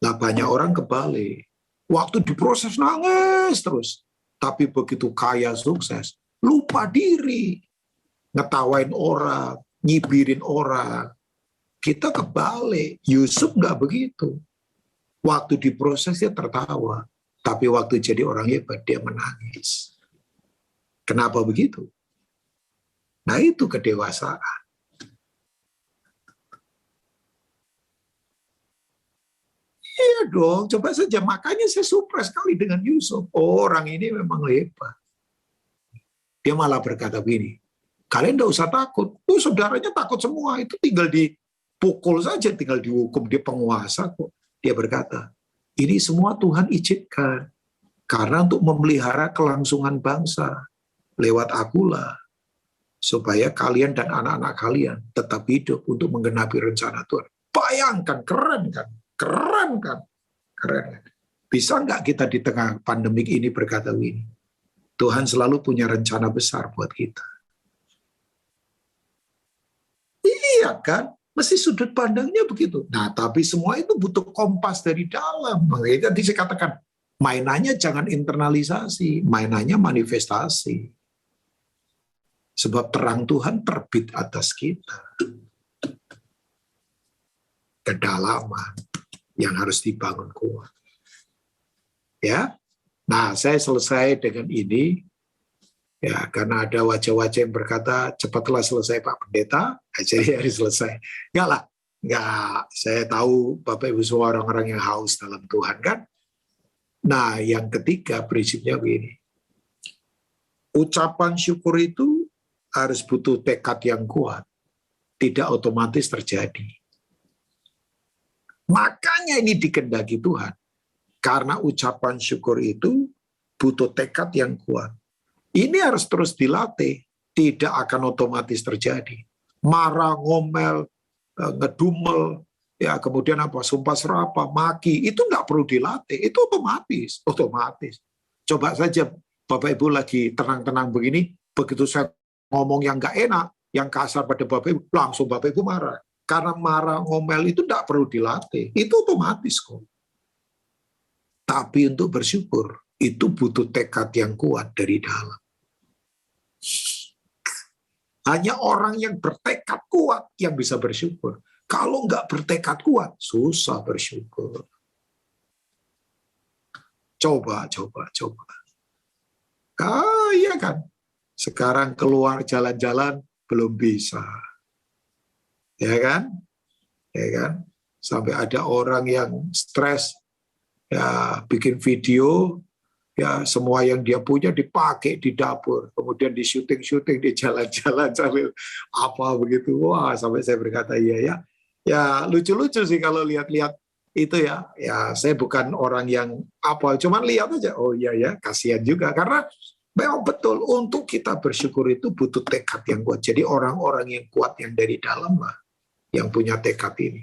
Nah, banyak orang kebalik. Waktu diproses nangis terus. tapi begitu kaya sukses, lupa diri, ngetawain orang, nyibirin orang. Kita kebalik, Yusuf nggak begitu. Waktu diproses dia tertawa, tapi waktu jadi orang hebat dia menangis. Kenapa begitu? Nah itu kedewasaan. Iya dong, coba saja. Makanya saya surprise sekali dengan Yusuf. Orang ini memang hebat. Dia malah berkata begini, kalian tidak usah takut. Oh, saudaranya takut semua. Itu tinggal dipukul saja, tinggal dihukum. Dia penguasa kok. Dia berkata, ini semua Tuhan izinkan. Karena untuk memelihara kelangsungan bangsa. Lewat akulah. Supaya kalian dan anak-anak kalian tetap hidup untuk menggenapi rencana Tuhan. Bayangkan, keren kan? Keren kan? Keren kan? Bisa nggak kita di tengah pandemik ini berkata ini? Tuhan selalu punya rencana besar buat kita. Iya kan? Mesti sudut pandangnya begitu. Nah, tapi semua itu butuh kompas dari dalam. Makanya tadi saya katakan, mainannya jangan internalisasi, mainannya manifestasi. Sebab terang Tuhan terbit atas kita. Kedalaman yang harus dibangun kuat. Ya, nah saya selesai dengan ini. Ya, karena ada wajah-wajah yang berkata, cepatlah selesai Pak Pendeta, jadi harus selesai. Enggak lah, enggak. Saya tahu Bapak Ibu semua orang-orang yang haus dalam Tuhan kan. Nah, yang ketiga prinsipnya begini. Ucapan syukur itu harus butuh tekad yang kuat. Tidak otomatis terjadi. Makanya ini dikehendaki Tuhan. Karena ucapan syukur itu butuh tekad yang kuat. Ini harus terus dilatih. Tidak akan otomatis terjadi. Marah, ngomel, ngedumel, ya kemudian apa, sumpah serapah, maki, itu nggak perlu dilatih. Itu otomatis. Otomatis. Coba saja Bapak Ibu lagi tenang-tenang begini, begitu saya ngomong yang nggak enak, yang kasar pada Bapak Ibu, langsung Bapak Ibu marah. Karena marah, ngomel itu tidak perlu dilatih. Itu otomatis kok. Tapi untuk bersyukur, itu butuh tekad yang kuat dari dalam. Hanya orang yang bertekad kuat yang bisa bersyukur. Kalau nggak bertekad kuat, susah bersyukur. Coba. Iya kan? Sekarang keluar jalan-jalan, belum bisa. Ya kan? Sampai ada orang yang stres, ya bikin video, ya semua yang dia punya dipakai di dapur, kemudian di syuting di jalan-jalan sambil apa begitu. Wah, sampai saya berkata iya ya. Ya lucu-lucu sih kalau lihat-lihat itu ya. Ya saya bukan orang yang apa, cuman lihat aja. Oh iya ya, kasihan juga karena memang betul untuk kita bersyukur itu butuh tekad yang kuat. Jadi orang-orang yang kuat yang dari dalam lah yang punya tekad ini.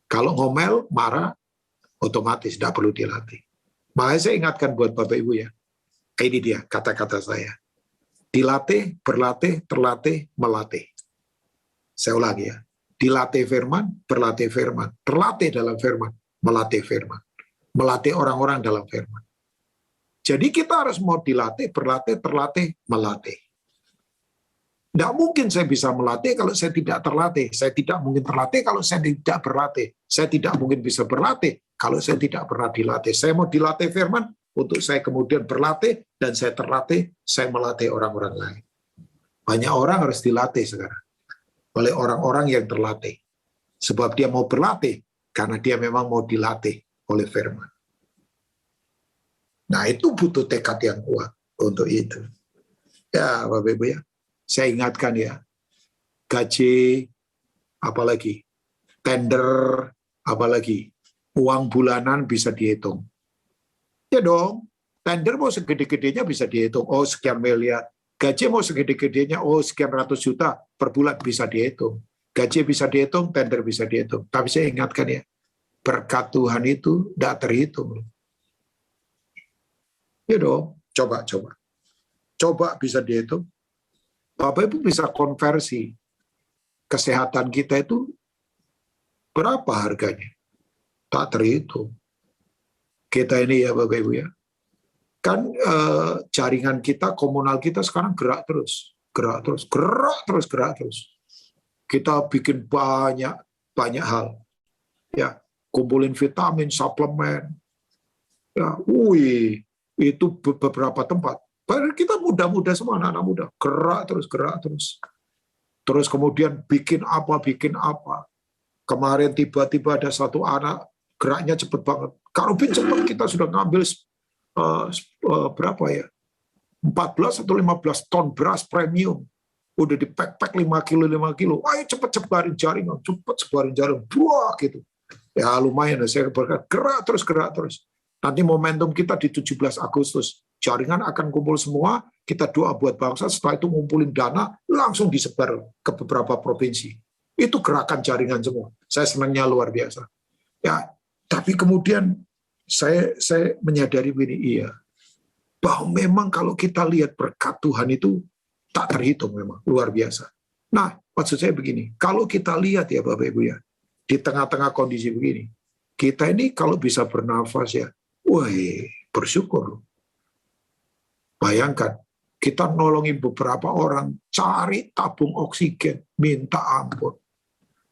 Kalau ngomel, marah, otomatis tidak perlu dilatih. Makanya saya ingatkan buat Bapak Ibu ya, ini dia kata-kata saya. Dilatih, berlatih, terlatih, melatih. Saya ulangi ya. Dilatih firman, berlatih firman. Terlatih dalam firman, melatih firman. Melatih orang-orang dalam firman. Jadi kita harus mau dilatih, berlatih, terlatih, melatih. Tidak mungkin saya bisa melatih kalau saya tidak terlatih. Saya tidak mungkin terlatih kalau saya tidak berlatih. Saya tidak mungkin bisa berlatih kalau saya tidak pernah dilatih. Saya mau dilatih firman untuk saya kemudian berlatih dan saya terlatih, saya melatih orang-orang lain. Banyak orang harus dilatih sekarang oleh orang-orang yang terlatih. Sebab dia mau berlatih karena dia memang mau dilatih oleh firman. Nah, itu butuh tekad yang kuat untuk itu. Ya, Bapak Ibu ya. Saya ingatkan ya, gaji, apalagi, tender, apalagi, uang bulanan bisa dihitung. Ya dong, tender mau segede-gedenya bisa dihitung. Oh, sekian miliar. Gaji mau segede-gedenya, oh, sekian ratus juta per bulan bisa dihitung. Gaji bisa dihitung, tender bisa dihitung. Tapi saya ingatkan ya, berkat Tuhan itu tidak terhitung. Ya dong, coba. Coba bisa dihitung. Bapak Ibu bisa konversi kesehatan kita itu berapa harganya? Tak terhitung. Kita ini ya Bapak Ibu ya, Kan jaringan kita, komunal kita sekarang gerak terus. Kita bikin banyak hal. Ya, kumpulin vitamin, suplemen. Ya, itu beberapa tempat. Padahal kita muda-muda semua, anak-anak muda. Gerak terus. Terus kemudian bikin apa. Kemarin tiba-tiba ada satu anak, geraknya cepet banget. Kalau cepat kita sudah ngambil berapa ya? 14 atau 15 ton beras premium. Udah di pack 5 kilo. Ayo cepet sebarin jaringan. Buah gitu. Ya lumayan, saya berkata, gerak terus. Nanti momentum kita di 17 Agustus. Jaringan akan kumpul semua, kita doa buat bangsa, setelah itu ngumpulin dana, langsung disebar ke beberapa provinsi. Itu gerakan jaringan semua. Saya senangnya luar biasa. Ya, tapi kemudian saya menyadari begini, bahwa memang kalau kita lihat berkat Tuhan itu tak terhitung memang, luar biasa. Nah, maksud saya begini, kalau kita lihat ya Bapak Ibu ya, di tengah-tengah kondisi begini, kita ini kalau bisa bernafas ya, bersyukur. Bayangkan, kita nolongin beberapa orang, cari tabung oksigen, minta ampun.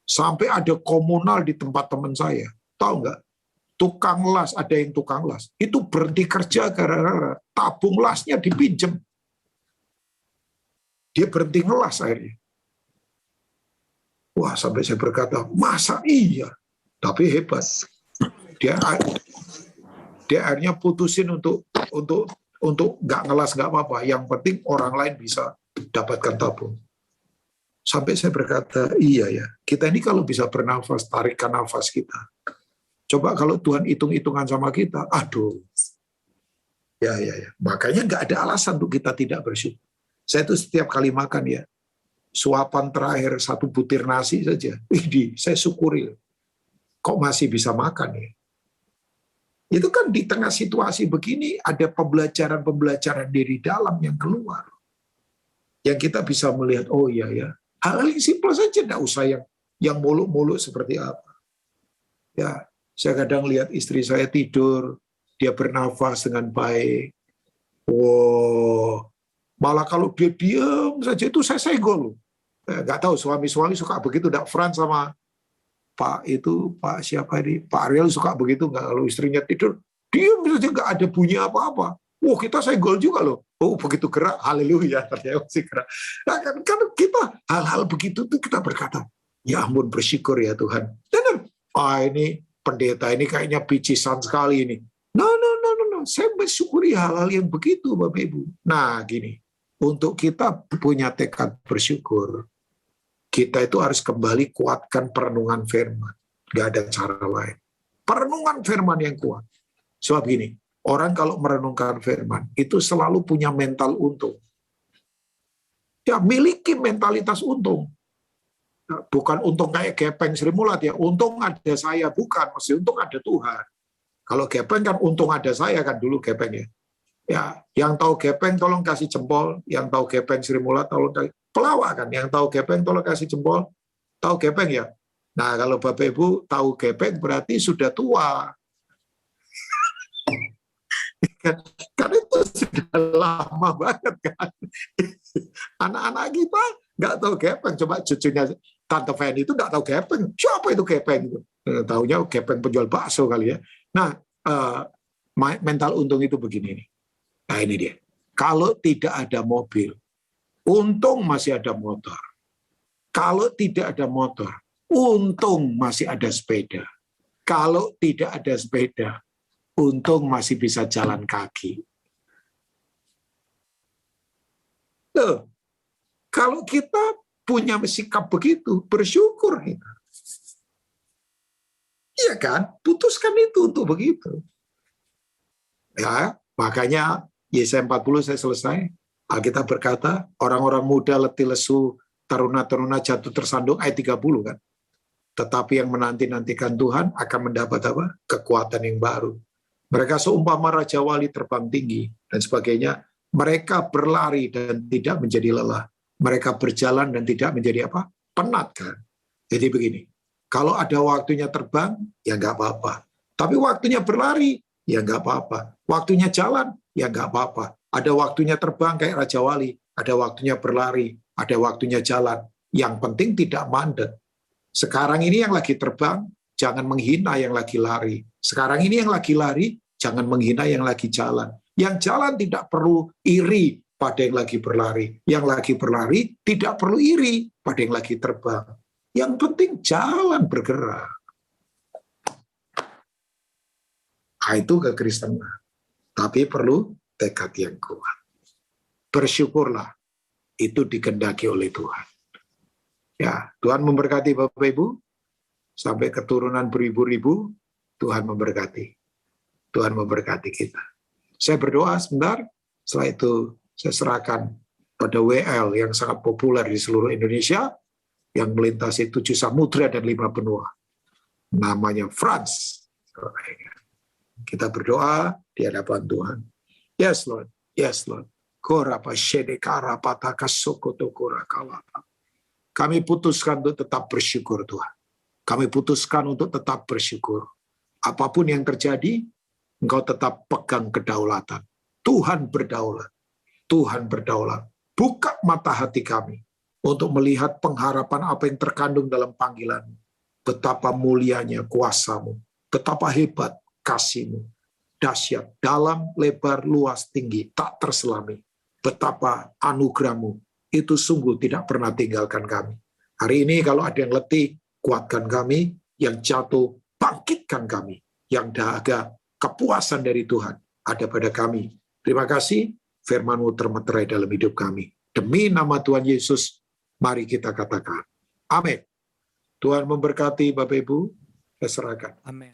Sampai ada komunal di tempat teman saya, tahu nggak? Ada yang tukang las, itu berhenti kerja gara-gara tabung lasnya dipinjem. Dia berhenti ngelas akhirnya. Wah, sampai saya berkata, masa iya? Tapi hebat. Dia akhirnya putusin untuk nggak ngelas, nggak apa-apa. Yang penting orang lain bisa dapatkan tabung. Sampai saya berkata, iya ya, kita ini kalau bisa bernafas, tarikan nafas kita. Coba kalau Tuhan hitung-hitungan sama kita, aduh. Ya. Makanya nggak ada alasan untuk kita tidak bersyukur. Saya tuh setiap kali makan ya, suapan terakhir 1 butir nasi saja, saya syukuri. Kok masih bisa makan ya? Itu kan di tengah situasi begini ada pembelajaran dari dalam yang keluar. Yang kita bisa melihat, oh iya ya, hal-hal yang simpel saja, tidak usah yang muluk-muluk seperti apa. Ya, saya kadang lihat istri saya tidur, dia bernafas dengan baik. Wow, malah kalau dia diam saja itu saya senggol. Nggak tahu suami-suami suka begitu, tidak Frans sama Pak siapa ini, Pak Ariel suka begitu nggak? Kalau istrinya tidur, diam saja nggak ada bunyi apa-apa. Wah, kita senggol juga loh. Oh, begitu gerak, haleluya, ternyata masih gerak. Nah, kan kita hal-hal begitu tuh kita berkata, ya ampun bersyukur ya Tuhan. Dan ini pendeta ini kayaknya picisan sekali ini. No. Saya bersyukuri hal-hal yang begitu, Bapak Ibu. Nah, gini, untuk kita punya tekad bersyukur, kita itu harus kembali kuatkan perenungan firman. Gak ada cara lain. Perenungan firman yang kuat. Sebab gini, orang kalau merenungkan firman, itu selalu punya mental untung. Ya, miliki mentalitas untung. Bukan untung kayak gepeng Sri Mulat ya, untung ada saya, bukan, mesti untung ada Tuhan. Kalau gepeng kan untung ada saya kan dulu gepeng ya. Ya, yang tahu gepeng tolong kasih jempol, yang tahu gepeng Sri Mulat tolong kasih pelawak kan, yang tahu gepeng tolong kasih jempol. Tahu gepeng ya? Nah, kalau Bapak Ibu tahu gepeng berarti sudah tua. Kan itu sudah lama banget kan. Anak-anak kita nggak tahu gepeng, coba cucunya Tante Fanny itu nggak tahu gepeng. Siapa itu gepeng? Taunya gepeng penjual bakso kali ya. Nah, mental untung itu begini nih. Nah, ini dia. Kalau tidak ada mobil, untung masih ada motor. Kalau tidak ada motor, untung masih ada sepeda. Kalau tidak ada sepeda, untung masih bisa jalan kaki. Loh, kalau kita punya sikap begitu, bersyukur kita. Iya kan? Putuskan itu untuk begitu. Ya, makanya Yesaya 40 saya selesai. Alkitab berkata, orang-orang muda letih lesu, taruna-taruna jatuh tersandung, ayat 30 kan. Tetapi yang menanti-nantikan Tuhan akan mendapat apa? Kekuatan yang baru. Mereka seumpama raja wali terbang tinggi dan sebagainya. Mereka berlari dan tidak menjadi lelah. Mereka berjalan dan tidak menjadi apa? Penat kan. Jadi begini. Kalau ada waktunya terbang, ya nggak apa-apa. Tapi waktunya berlari, ya nggak apa-apa. Waktunya jalan, ya nggak apa-apa. Ada waktunya terbang kayak Raja Wali, ada waktunya berlari, ada waktunya jalan. Yang penting tidak mandek. Sekarang ini yang lagi terbang, jangan menghina yang lagi lari. Sekarang ini yang lagi lari, jangan menghina yang lagi jalan. Yang jalan tidak perlu iri pada yang lagi berlari. Yang lagi berlari tidak perlu iri pada yang lagi terbang. Yang penting jalan bergerak. Nah, itu kekristenan. Tapi perlu tekad yang kuat. Bersyukurlah, itu dikehendaki oleh Tuhan. Ya, Tuhan memberkati Bapak Ibu, sampai keturunan beribu-ribu, Tuhan memberkati. Tuhan memberkati kita. Saya berdoa sebentar, setelah itu saya serahkan pada WL yang sangat populer di seluruh Indonesia, yang melintasi 7 samudra dan 5 benua. Namanya Frans. Kita berdoa di hadapan Tuhan. Yes, Lord. Yes, Lord. Kami putuskan untuk tetap bersyukur, Tuhan. Kami putuskan untuk tetap bersyukur. Apapun yang terjadi, Engkau tetap pegang kedaulatan. Tuhan berdaulat. Tuhan berdaulat. Buka mata hati kami untuk melihat pengharapan apa yang terkandung dalam panggilan-Mu. Betapa mulianya kuasa-Mu. Betapa hebat kasih-Mu. Dahsyat, dalam, lebar, luas, tinggi, tak terselami. Betapa anugerah-Mu itu sungguh tidak pernah tinggalkan kami. Hari ini kalau ada yang letih, kuatkan kami. Yang jatuh, bangkitkan kami. Yang dahaga, kepuasan dari Tuhan ada pada kami. Terima kasih, firman-Mu termeterai dalam hidup kami. Demi nama Tuhan Yesus, mari kita katakan. Amin. Tuhan memberkati Bapak Ibu. Saya serahkan. Amin.